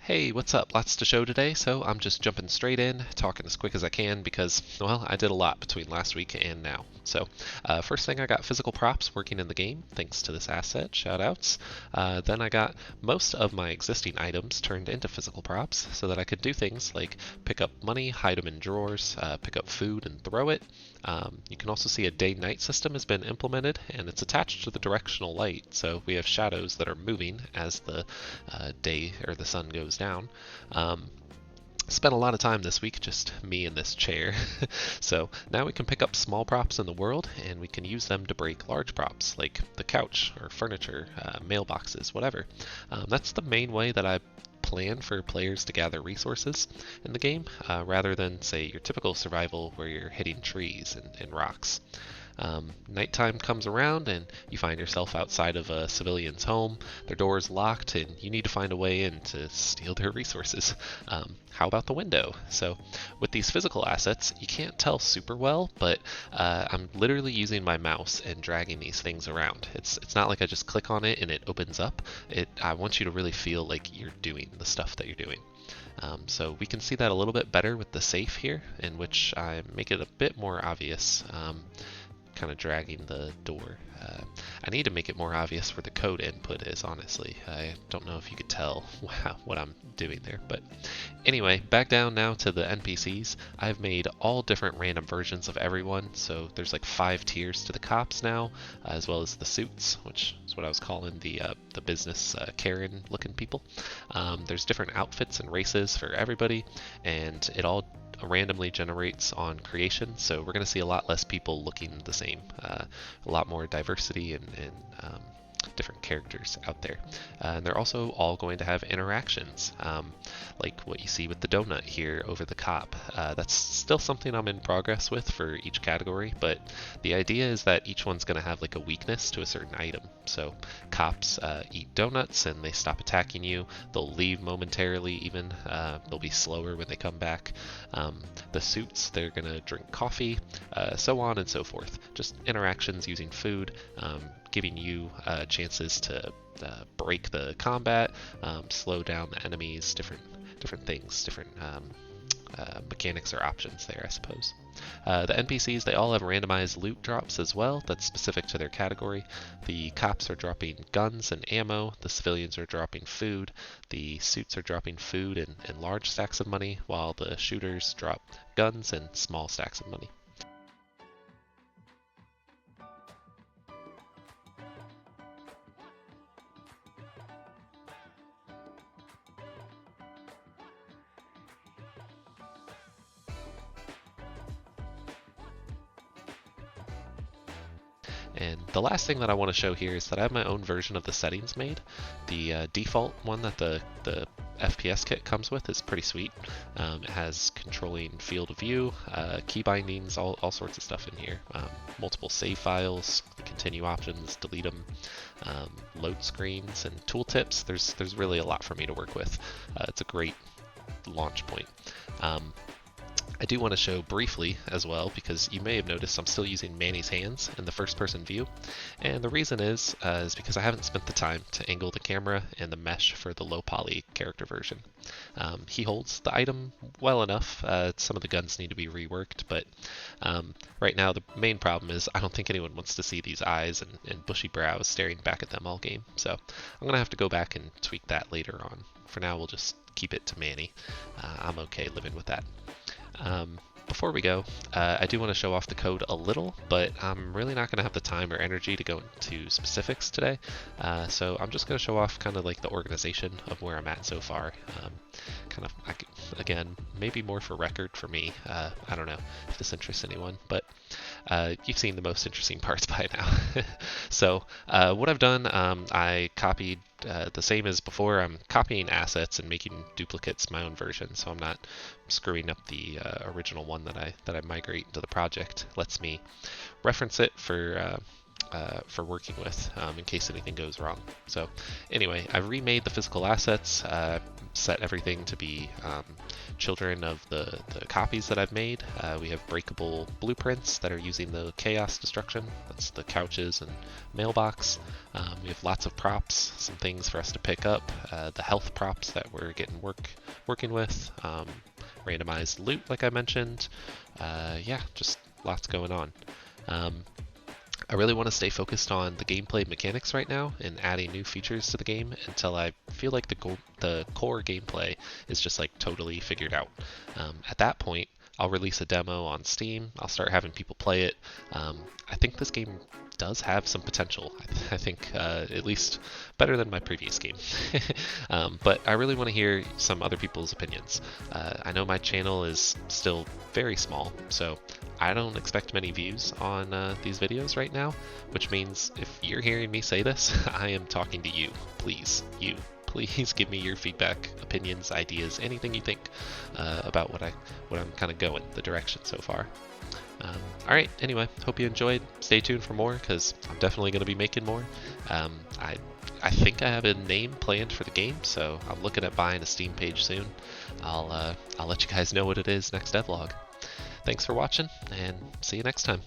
Hey, what's up? Lots to show today, so I'm just jumping straight in, talking as quick as I can because, well, I did a lot between last week and now. First thing, I got physical props working in the game, thanks to this asset, shoutouts. Then I got most of my existing items turned into physical props so that I could do things like pick up money, hide them in drawers, pick up food and throw it. You can also see a day-night system has been implemented, and it's attached to the directional light, so we have shadows that are moving as the day or the sun goes down. Um, Spent a lot of time this week, just me in this chair. So now we can pick up small props in the world and we can use them to break large props like the couch or furniture, mailboxes, whatever. That's the main way that I plan for players to gather resources in the game, rather than, say, your typical survival where you're hitting trees and rocks. Nighttime comes around and you find yourself outside of a civilian's home. Their door is locked and you need to find a way in to steal their resources. How about the window? So with these physical assets, you can't tell super well, but I'm literally using my mouse and dragging these things around. It's not like I just click on it and it opens up. I want you to really feel like you're doing the stuff that you're doing. So we can see that a little bit better with the safe here, in which I make it a bit more obvious. Kind of dragging the door. I need to make it more obvious where the code input is, honestly. I don't know if you could tell what I'm doing there. But anyway, back down now to the NPCs. I've made all different random versions of everyone. So there's like 5 tiers to the cops now, as well as the suits, which is what I was calling the business Karen looking people. There's different outfits and races for everybody, and it all randomly generates on creation, so we're going to see a lot less people looking the same, a lot more diversity and different characters out there. And they're also all going to have interactions, like what you see with the donut here over the cop. That's still something I'm in progress with for each category, but the idea is that each one's going to have like a weakness to a certain item. So cops eat donuts and they stop attacking you. They'll leave momentarily even. They'll be slower when they come back. The suits, they're going to drink coffee, so on and so forth. Just interactions using food, giving you chances to break the combat, slow down the enemies, different things, different mechanics or options there, I suppose. The NPCs, they all have randomized loot drops as well that's specific to their category. The cops are dropping guns and ammo, the civilians are dropping food, the suits are dropping food and large stacks of money, while the shooters drop guns and small stacks of money. And the last thing that I want to show here is that I have my own version of the settings made. The default one that the FPS kit comes with is pretty sweet. It has controlling field of view, key bindings, all sorts of stuff in here. Multiple save files, continue options, delete them, load screens, and tooltips. There's really a lot for me to work with. It's a great launch point. I do want to show briefly as well, because you may have noticed I'm still using Manny's hands in the first person view, and the reason is because I haven't spent the time to angle the camera and the mesh for the low poly character version. He holds the item well enough. Some of the guns need to be reworked, but right now the main problem is I don't think anyone wants to see these eyes and bushy brows staring back at them all game, so I'm gonna have to go back and tweak that later on. For now, we'll just keep it to Manny. I'm okay living with that. Before we go, I do want to show off the code a little, but I'm really not going to have the time or energy to go into specifics today. So I'm just going to show off kind of like the organization of where I'm at so far. Again, maybe more for record for me. I don't know if this interests anyone, but you've seen the most interesting parts by now. So what I've done, I copied the same as before. I'm copying assets and making duplicates my own version, so I'm not screwing up the original one that I migrate into the project. Lets me reference it for working with in case anything goes wrong. So anyway, I've remade the physical assets, set everything to be children of the copies that I've made. We have breakable blueprints that are using the chaos destruction. That's the couches and mailbox. We have lots of props, some things for us to pick up. The health props that we're getting working with. Randomized loot, like I mentioned. Yeah, just lots going on. I really want to stay focused on the gameplay mechanics right now and adding new features to the game until I feel like the core gameplay is just like totally figured out. At that point, I'll release a demo on Steam. I'll start having people play it. I think this game does have some potential. I think at least better than my previous game. But I really want to hear some other people's opinions. I know my channel is still very small, so I don't expect many views on these videos right now, which means if you're hearing me say this, I am talking to you. Please give me your feedback, opinions, ideas, anything you think about what I'm kind of going, the direction so far. Alright, anyway, hope you enjoyed. Stay tuned for more, because I'm definitely going to be making more. I think I have a name planned for the game, so I'm looking at buying a Steam page soon. I'll let you guys know what it is next devlog. Thanks for watching, and see you next time.